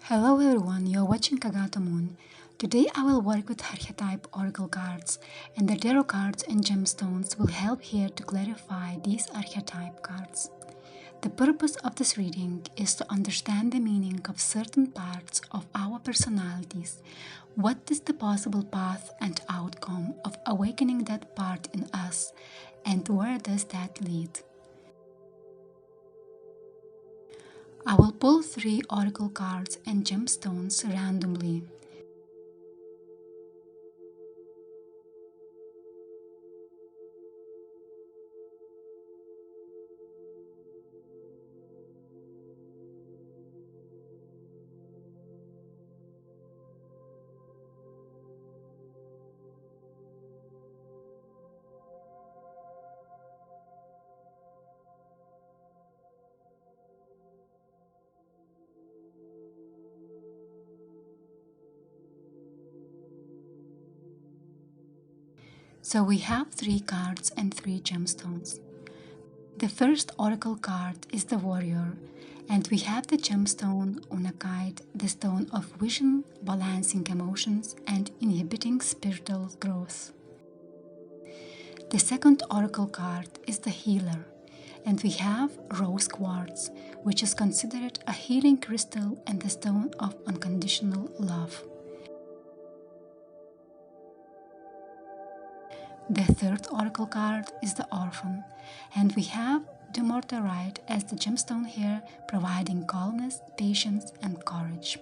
Hello everyone, you're watching Kagato Moon. Today I will work with Archetype Oracle cards, and the tarot cards and gemstones will help here to clarify these archetype cards. The purpose of this reading is to understand the meaning of certain parts of our personalities. What is the possible path and outcome of awakening that part in us, and where does that lead? I will pull 3 oracle cards and gemstones randomly. So we have 3 cards and 3 gemstones. The first oracle card is the warrior, and we have the gemstone Unakite, the stone of vision, balancing emotions and inhibiting spiritual growth. The second oracle card is the healer, and we have rose quartz, which is considered a healing crystal and the stone of unconditional love. The third oracle card is the orphan, and we have Dumortierite as the gemstone here, providing calmness, patience, and courage.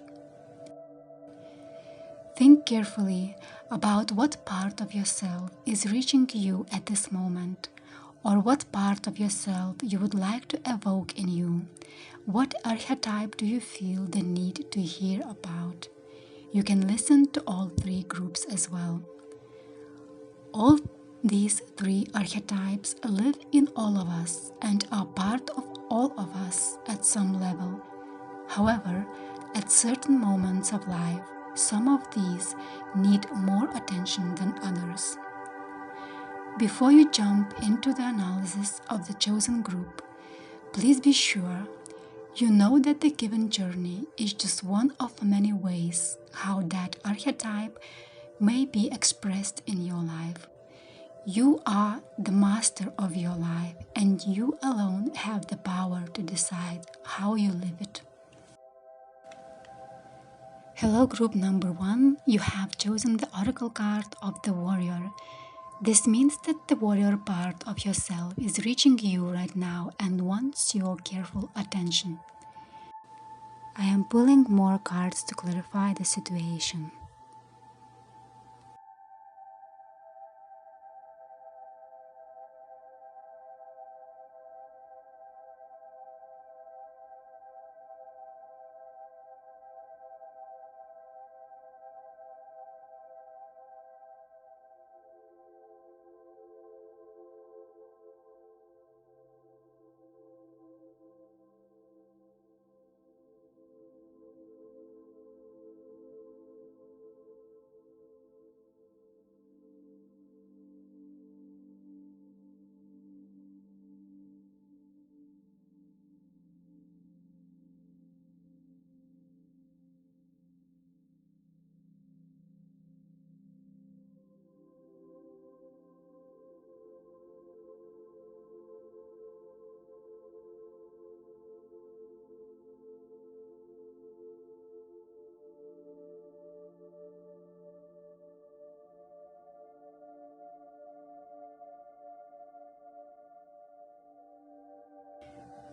Think carefully about what part of yourself is reaching you at this moment, or what part of yourself you would like to evoke in you. What archetype do you feel the need to hear about? You can listen to all 3 groups as well. All these 3 archetypes live in all of us and are part of all of us at some level. However, at certain moments of life, some of these need more attention than others. Before you jump into the analysis of the chosen group, please be sure you know that the given journey is just one of many ways how that archetype may be expressed in your life. You are the master of your life, and you alone have the power to decide how you live it. Hello group number 1, you have chosen the oracle card of the warrior. This means that the warrior part of yourself is reaching you right now and wants your careful attention. I am pulling more cards to clarify the situation.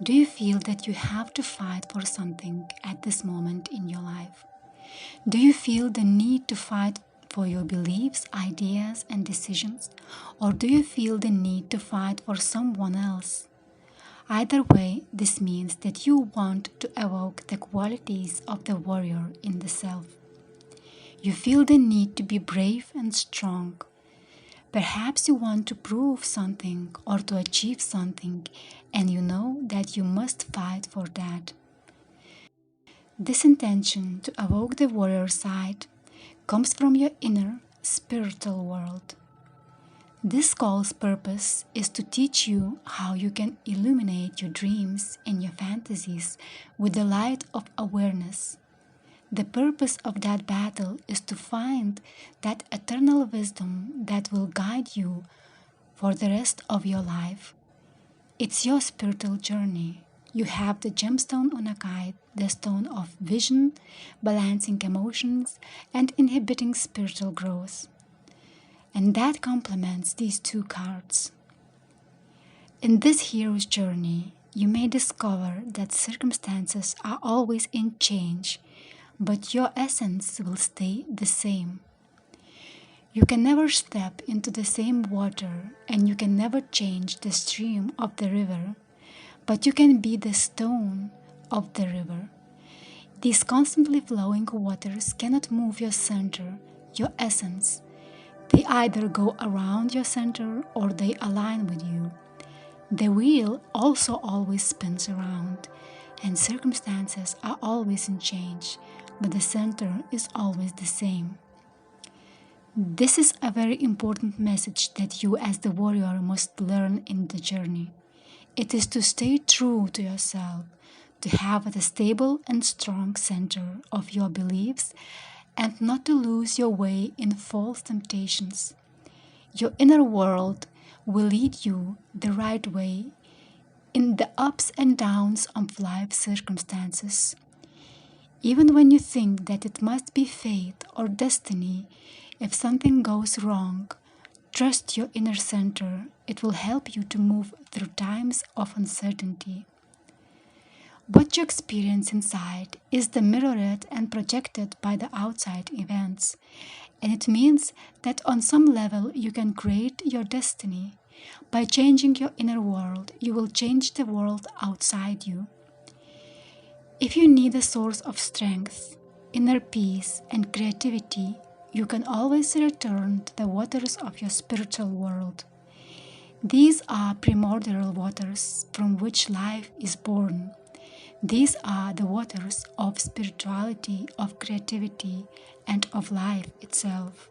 Do you feel that you have to fight for something at this moment in your life? Do you feel the need to fight for your beliefs, ideas, and decisions? Or do you feel the need to fight for someone else? Either way, this means that you want to evoke the qualities of the warrior in the self. You feel the need to be brave and strong. Perhaps you want to prove something or to achieve something, and you know that you must fight for that. This intention to evoke the warrior side comes from your inner spiritual world. This call's purpose is to teach you how you can illuminate your dreams and your fantasies with the light of awareness. The purpose of that battle is to find that eternal wisdom that will guide you for the rest of your life. It's your spiritual journey. You have the gemstone on a guide, the stone of vision, balancing emotions, and inhibiting spiritual growth. And that complements these two cards. In this hero's journey, you may discover that circumstances are always in change, but your essence will stay the same. You can never step into the same water, and you can never change the stream of the river, but you can be the stone of the river. These constantly flowing waters cannot move your center, your essence. They either go around your center or they align with you. The wheel also always spins around, and circumstances are always in change, but the center is always the same. This is a very important message that you as the warrior must learn in the journey. It is to stay true to yourself, to have a stable and strong center of your beliefs, and not to lose your way in false temptations. Your inner world will lead you the right way in the ups and downs of life circumstances. Even when you think that it must be fate or destiny, if something goes wrong, trust your inner center. It will help you to move through times of uncertainty. What you experience inside is the mirrored and projected by the outside events, and it means that on some level you can create your destiny. By changing your inner world, you will change the world outside you. If you need a source of strength, inner peace, and creativity, you can always return to the waters of your spiritual world. These are primordial waters from which life is born. These are the waters of spirituality, of creativity, and of life itself.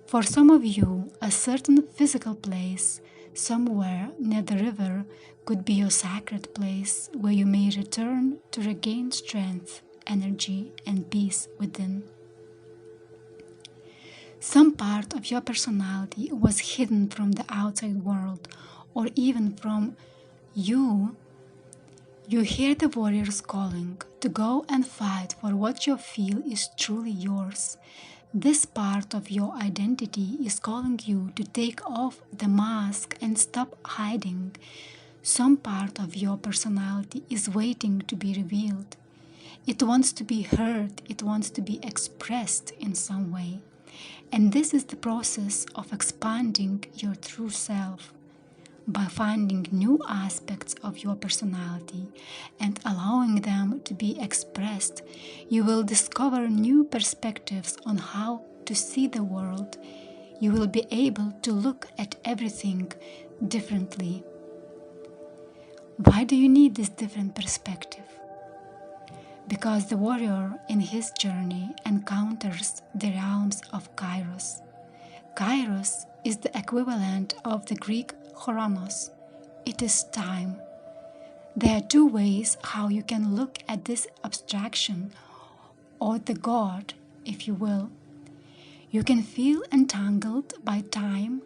For some of you, a certain physical place, somewhere near the river, could be your sacred place where you may return to regain strength, energy, and peace within. Some part of your personality was hidden from the outside world, or even from you. You hear the warriors calling to go and fight for what you feel is truly yours. This part of your identity is calling you to take off the mask and stop hiding. Some part of your personality is waiting to be revealed. It wants to be heard, it wants to be expressed in some way. And this is the process of expanding your true self. By finding new aspects of your personality and allowing them to be expressed, you will discover new perspectives on how to see the world. You will be able to look at everything differently. Why do you need this different perspective? Because the warrior in his journey encounters the realms of Kairos. Kairos is the equivalent of the Greek Chronos. It is time. There are two ways how you can look at this abstraction, or the God, if you will. You can feel entangled by time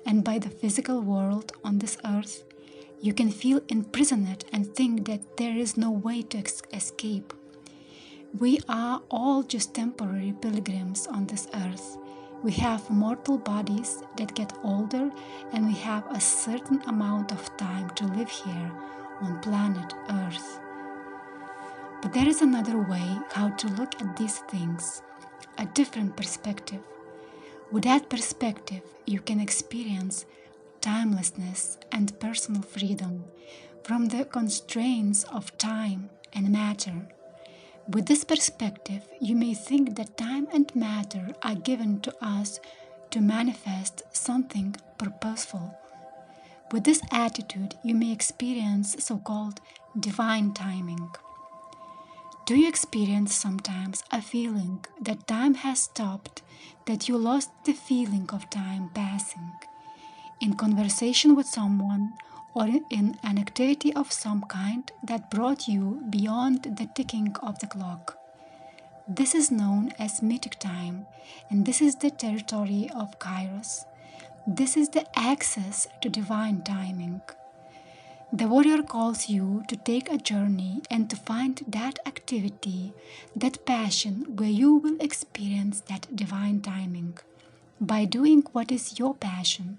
and by the physical world on this earth. You can feel imprisoned and think that there is no way to escape. We are all just temporary pilgrims on this earth. We have mortal bodies that get older, and we have a certain amount of time to live here on planet Earth. But there is another way how to look at these things, a different perspective. With that perspective, you can experience timelessness and personal freedom from the constraints of time and matter. With this perspective, you may think that time and matter are given to us to manifest something purposeful. With this attitude, you may experience so-called divine timing. Do you experience sometimes a feeling that time has stopped, that you lost the feeling of time passing? In conversation with someone, or in an activity of some kind that brought you beyond the ticking of the clock. This is known as mythic time, and this is the territory of Kairos. This is the access to divine timing. The warrior calls you to take a journey and to find that activity, that passion where you will experience that divine timing. By doing what is your passion,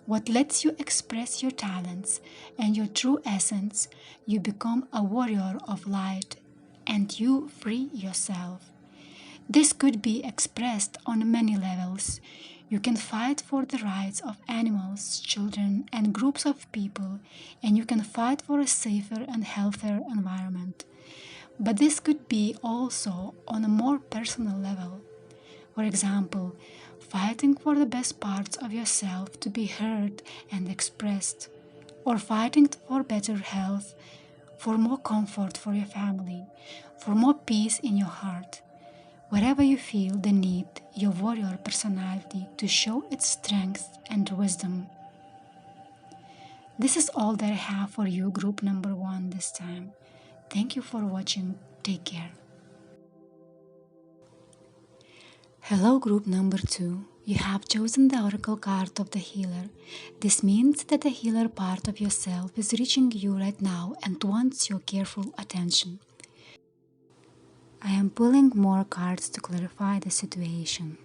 what lets you express your talents and your true essence, you become a warrior of light and you free yourself. This could be expressed on many levels. You can fight for the rights of animals, children, and groups of people, and you can fight for a safer and healthier environment. But this could be also on a more personal level. For example, fighting for the best parts of yourself to be heard and expressed, or fighting for better health, for more comfort for your family, for more peace in your heart. Wherever you feel the need, your warrior personality to show its strength and wisdom. This is all that I have for you, group number 1 this time. Thank you for watching. Take care. Hello, group number 2. You have chosen the oracle card of the healer. This means that the healer part of yourself is reaching you right now and wants your careful attention. I am pulling more cards to clarify the situation.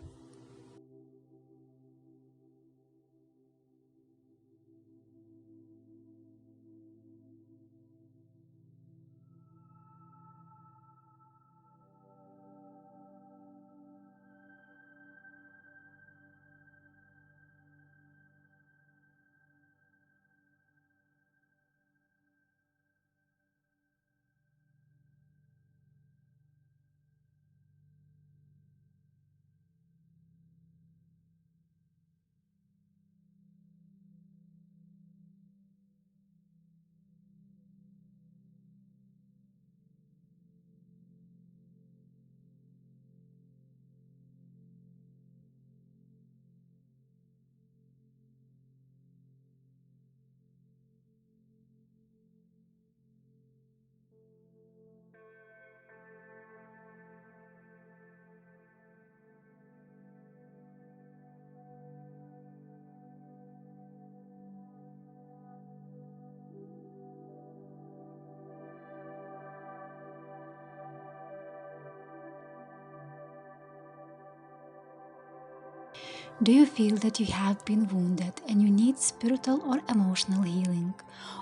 Do you feel that you have been wounded and you need spiritual or emotional healing?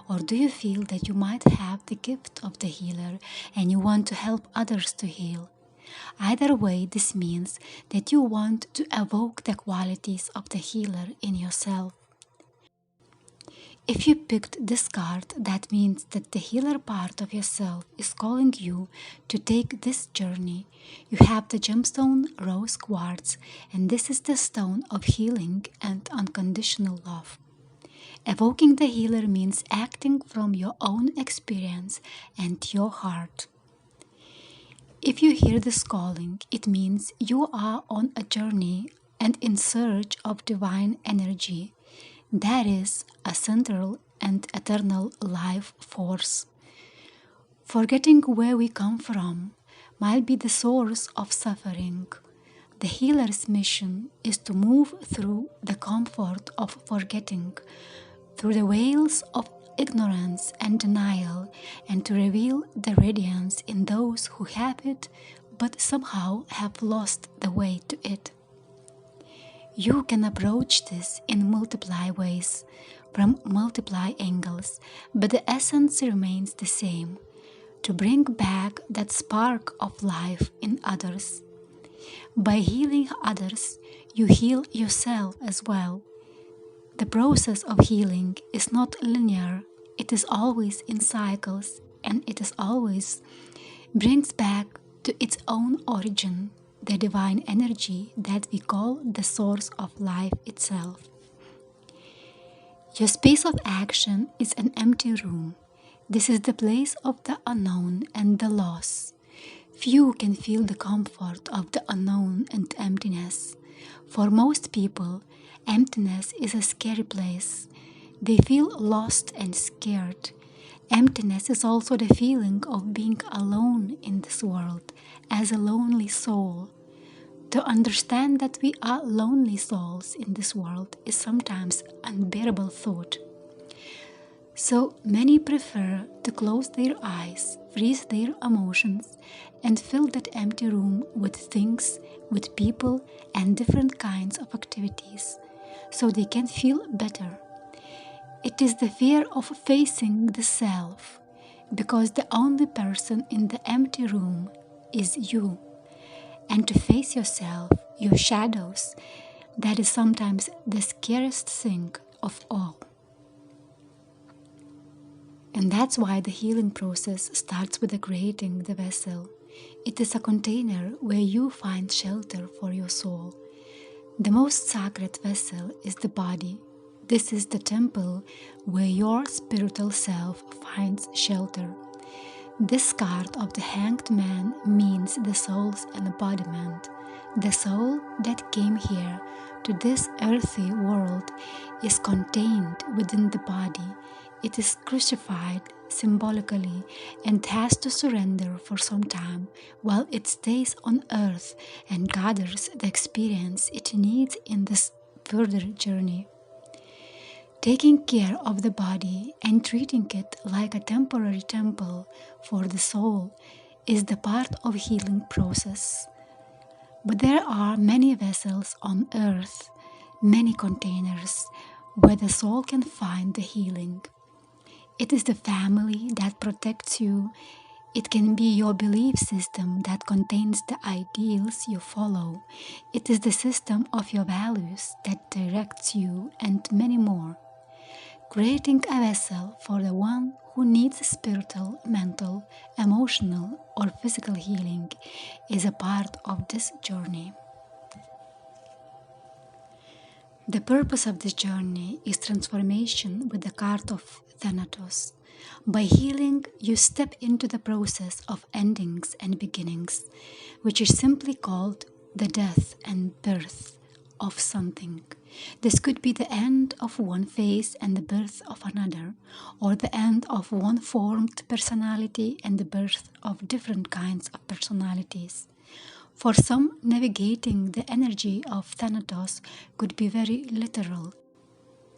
Or do you feel that you might have the gift of the healer and you want to help others to heal? Either way, this means that you want to evoke the qualities of the healer in yourself. If you picked this card, that means that the healer part of yourself is calling you to take this journey. You have the gemstone rose quartz, and this is the stone of healing and unconditional love. Evoking the healer means acting from your own experience and your heart. If you hear this calling, it means you are on a journey and in search of divine energy. That is a central and eternal life force. Forgetting where we come from might be the source of suffering. The healer's mission is to move through the comfort of forgetting, through the veils of ignorance and denial, and to reveal the radiance in those who have it but somehow have lost the way to it. You can approach this in multiple ways, from multiple angles, but the essence remains the same: to bring back that spark of life in others. By healing others, you heal yourself as well. The process of healing is not linear, it is always in cycles, and it is always brings back to its own origin, the divine energy that we call the source of life itself. Your space of action is an empty room. This is the place of the unknown and the loss. Few can feel the comfort of the unknown and emptiness. For most people, emptiness is a scary place. They feel lost and scared. Emptiness is also the feeling of being alone in this world, as a lonely soul. To understand that we are lonely souls in this world is sometimes an unbearable thought. So many prefer to close their eyes, freeze their emotions, and fill that empty room with things, with people, and different kinds of activities, so they can feel better. It is the fear of facing the self, because the only person in the empty room is you. And to face yourself, your shadows, that is sometimes the scariest thing of all. And that's why the healing process starts with creating the vessel. It is a container where you find shelter for your soul. The most sacred vessel is the body. This is the temple where your spiritual self finds shelter. This card of the hanged man means the soul's embodiment. The soul that came here to this earthy world is contained within the body. It is crucified symbolically and has to surrender for some time while it stays on earth and gathers the experience it needs in this further journey. Taking care of the body and treating it like a temporary temple for the soul is the part of healing process. But there are many vessels on earth, many containers where the soul can find the healing. It is the family that protects you. It can be your belief system that contains the ideals you follow. It is the system of your values that directs you, and many more. Creating a vessel for the one who needs spiritual, mental, emotional, or physical healing is a part of this journey. The purpose of this journey is transformation with the card of Thanatos. By healing, you step into the process of endings and beginnings, which is simply called the death and birth of something. This could be the end of one phase and the birth of another, or the end of one formed personality and the birth of different kinds of personalities. For some, navigating the energy of Thanatos could be very literal.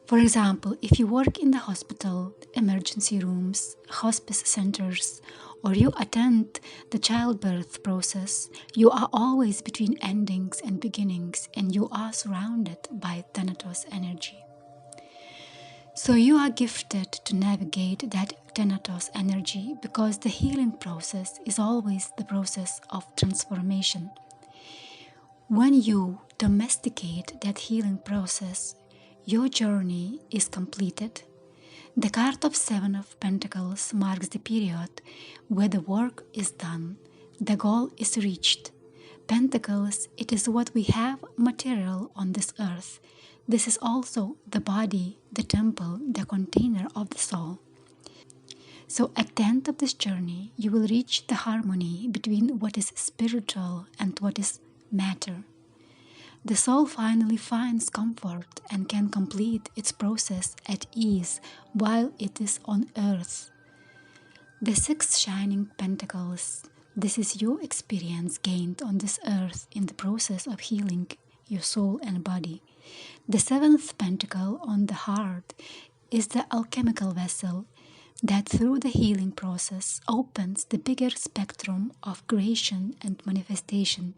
For example, if you work in the hospital, emergency rooms, hospice centers, or you attend the childbirth process, you are always between endings and beginnings, and you are surrounded by Thanatos energy. So you are gifted to navigate that Thanatos energy because the healing process is always the process of transformation. When you domesticate that healing process, your journey is completed. The card of Seven of Pentacles marks the period where the work is done, the goal is reached. Pentacles, it is what we have material on this earth. This is also the body, the temple, the container of the soul. So at the end of this journey, you will reach the harmony between what is spiritual and what is matter. The soul finally finds comfort and can complete its process at ease while it is on earth. The Six Shining Pentacles, this is your experience gained on this earth in the process of healing your soul and body. The Seventh Pentacle on the heart is the alchemical vessel that through the healing process opens the bigger spectrum of creation and manifestation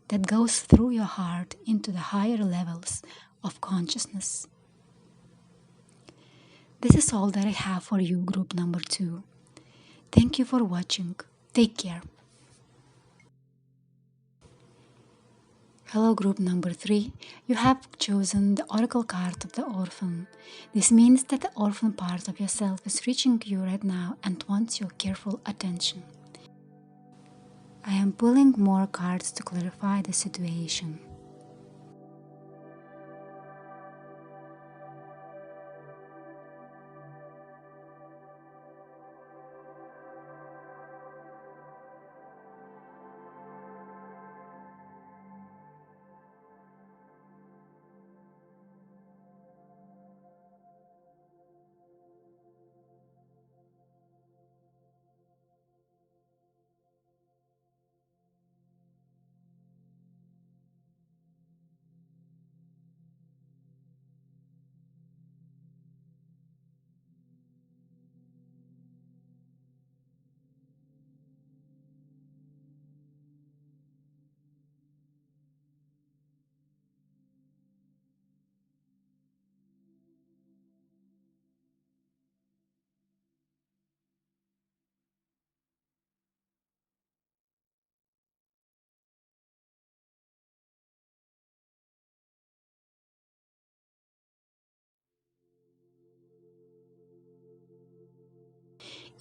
that goes through your heart into the higher levels of consciousness. This is all that I have for you, group number 2. Thank you for watching. Take care. Hello, group number 3. You have chosen the oracle card of the orphan. This means that the orphan part of yourself is reaching you right now and wants your careful attention. I am pulling more cards to clarify the situation.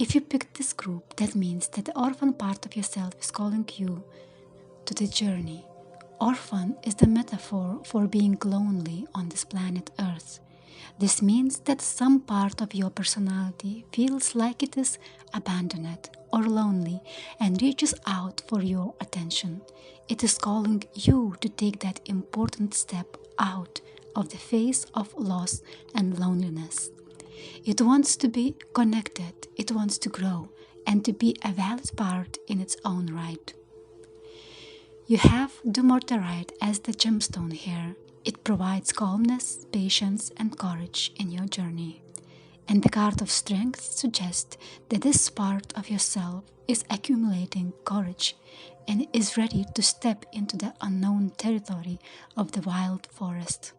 If you pick this group, that means that the orphan part of yourself is calling you to the journey. Orphan is the metaphor for being lonely on this planet Earth. This means that some part of your personality feels like it is abandoned or lonely and reaches out for your attention. It is calling you to take that important step out of the face of loss and loneliness. It wants to be connected, it wants to grow, and to be a valid part in its own right. You have Dumortierite as the gemstone here. It provides calmness, patience, and courage in your journey. And the card of strength suggests that this part of yourself is accumulating courage and is ready to step into the unknown territory of the wild forest.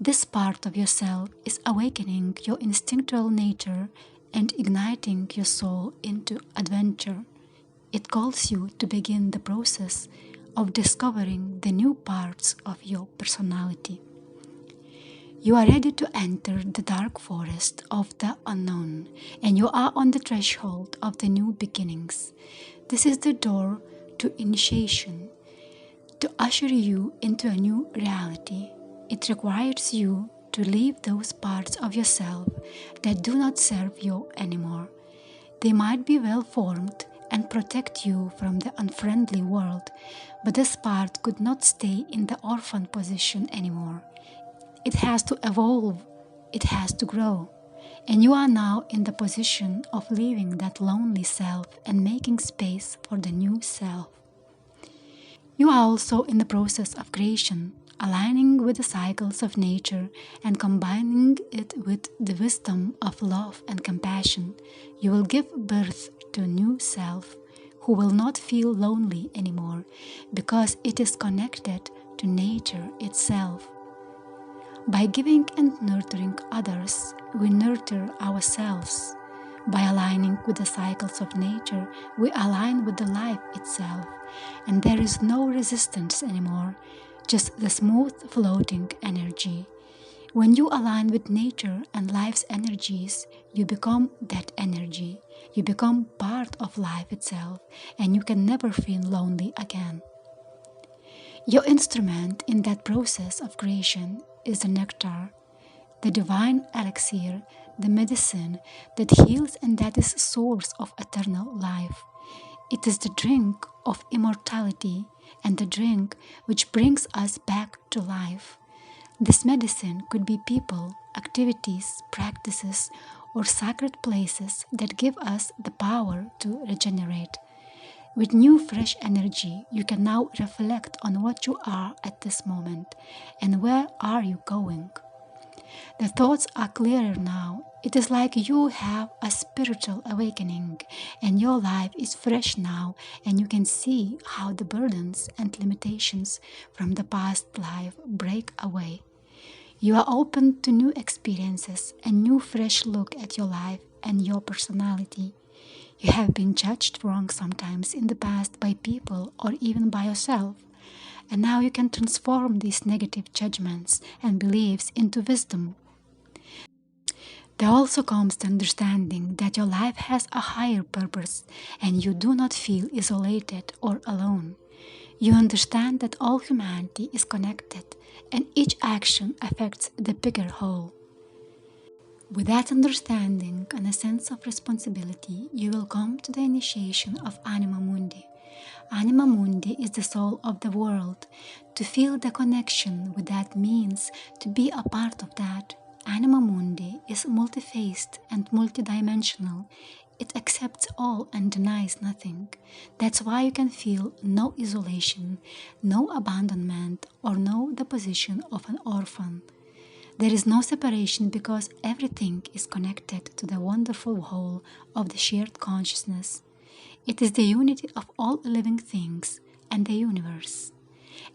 This part of yourself is awakening your instinctual nature and igniting your soul into adventure. It calls you to begin the process of discovering the new parts of your personality. You are ready to enter the dark forest of the unknown, and you are on the threshold of the new beginnings. This is the door to initiation, to usher you into a new reality. It requires you to leave those parts of yourself that do not serve you anymore. They might be well formed and protect you from the unfriendly world, but this part could not stay in the orphan position anymore. It has to evolve, it has to grow, and you are now in the position of leaving that lonely self and making space for the new self. You are also in the process of creation, aligning with the cycles of nature and combining it with the wisdom of love and compassion. You will give birth to a new self who will not feel lonely anymore because it is connected to nature itself. By giving and nurturing others, we nurture ourselves. By aligning with the cycles of nature, we align with the life itself, and there is no resistance anymore, just the smooth floating energy. When you align with nature and life's energies, you become that energy. You become part of life itself, and you can never feel lonely again. Your instrument in that process of creation is the nectar, the divine elixir, the medicine that heals and that is source of eternal life. It is the drink of immortality and the drink which brings us back to life. This medicine could be people, activities, practices, or sacred places that give us the power to regenerate. With new fresh energy, you can now reflect on what you are at this moment and where are you going. The thoughts are clearer now. It is like you have a spiritual awakening and your life is fresh now, and you can see how the burdens and limitations from the past life break away. You are open to new experiences and new fresh look at your life and your personality. You have been judged wrong sometimes in the past by people or even by yourself. And now you can transform these negative judgments and beliefs into wisdom. There also comes the understanding that your life has a higher purpose and you do not feel isolated or alone. You understand that all humanity is connected and each action affects the bigger whole. With that understanding and a sense of responsibility, you will come to the initiation of Anima Mundi. Anima Mundi is the soul of the world. To feel the connection with that means to be a part of that. Anima Mundi is multi-faced and multidimensional. It accepts all and denies nothing. That's why you can feel no isolation, no abandonment, or no the position of an orphan. There is no separation because everything is connected to the wonderful whole of the shared consciousness. It is the unity of all living things and the universe.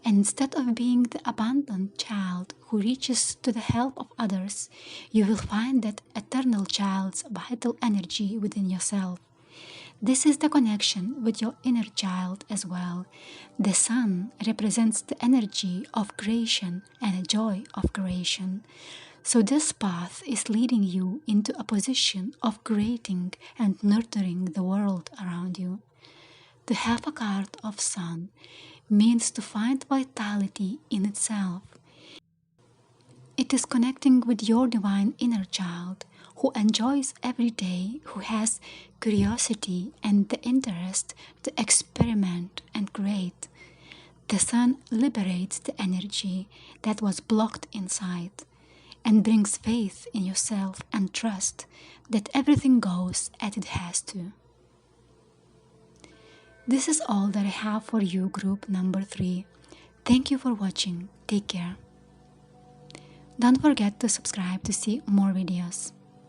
And instead of being the abandoned child who reaches to the help of others, you will find that eternal child's vital energy within yourself. This is the connection with your inner child as well. The sun represents the energy of creation and the joy of creation. So this path is leading you into a position of creating and nurturing the world around you. To have a card of Sun means to find vitality in itself. It is connecting with your divine inner child who enjoys every day, who has curiosity and the interest to experiment and create. The Sun liberates the energy that was blocked inside and brings faith in yourself and trust that everything goes as it has to. This is all that I have for you, group number 3. Thank you for watching. Take care. Don't forget to subscribe to see more videos.